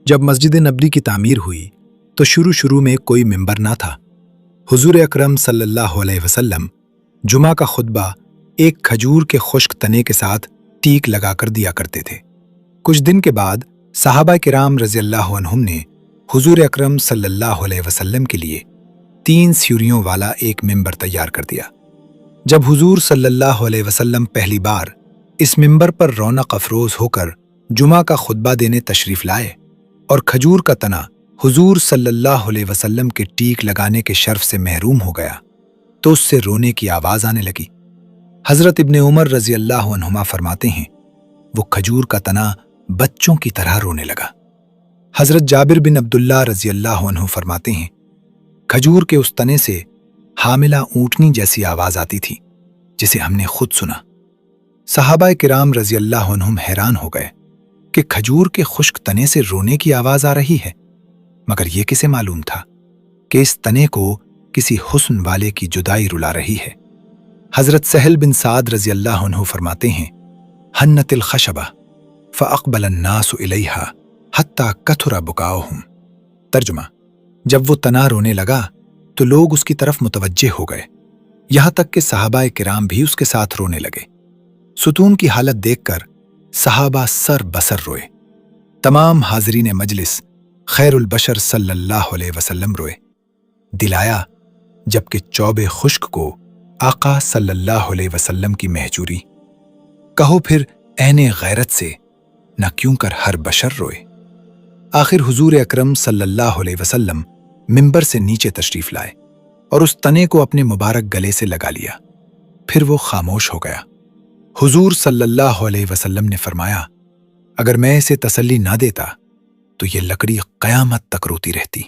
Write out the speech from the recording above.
جب مسجد نبوی کی تعمیر ہوئی تو شروع میں کوئی ممبر نہ تھا۔ حضور اکرم صلی اللہ علیہ وسلم جمعہ کا خطبہ ایک کھجور کے خشک تنے کے ساتھ ٹیک لگا کر دیا کرتے تھے۔ کچھ دن کے بعد صحابہ کرام رضی اللہ عنہم نے حضور اکرم صلی اللہ علیہ وسلم کے لیے 3 سیڑھیوں والا ایک ممبر تیار کر دیا۔ جب حضور صلی اللہ علیہ وسلم پہلی بار اس ممبر پر رونق افروز ہو کر جمعہ کا خطبہ دینے تشریف لائے اور کھجور کا تنا حضور صلی اللہ علیہ وسلم کے ٹیک لگانے کے شرف سے محروم ہو گیا تو اس سے رونے کی آواز آنے لگی۔ حضرت ابن عمر رضی اللہ عنہما فرماتے ہیں وہ کھجور کا تنا بچوں کی طرح رونے لگا۔ حضرت جابر بن عبداللہ رضی اللہ عنہ فرماتے ہیں کھجور کے اس تنے سے حاملہ اونٹنی جیسی آواز آتی تھی جسے ہم نے خود سنا۔ صحابہ کرام رضی اللہ عنہم حیران ہو گئے کہ کھجور کے خشک تنے سے رونے کی آواز آ رہی ہے، مگر یہ کسے معلوم تھا کہ اس تنے کو کسی حسن والے کی جدائی رلا رہی ہے۔ حضرت سہل بن سعد رضی اللہ عنہ فرماتے ہیں حنت الخشبہ فاقبل الناس الیہا حتی کثر بکاؤہم۔ ترجمہ: جب وہ تنا رونے لگا تو لوگ اس کی طرف متوجہ ہو گئے، یہاں تک کہ صحابہ کرام بھی اس کے ساتھ رونے لگے۔ ستون کی حالت دیکھ کر صحابہ سر بسر روئے۔ تمام حاضرین مجلس خیر البشر صلی اللہ علیہ وسلم روئے۔ دل آیا جبکہ چوب خشک کو آقا صلی اللہ علیہ وسلم کی مہجوری۔ کہو پھر عین غیرت سے نہ کیوں کر ہر بشر روئے۔ آخر حضور اکرم صلی اللہ علیہ وسلم ممبر سے نیچے تشریف لائے اور اس تنے کو اپنے مبارک گلے سے لگا لیا، پھر وہ خاموش ہو گیا۔ حضور صلی اللہ علیہ وسلم نے فرمایا اگر میں اسے تسلی نہ دیتا تو یہ لکڑی قیامت تک روتی رہتی۔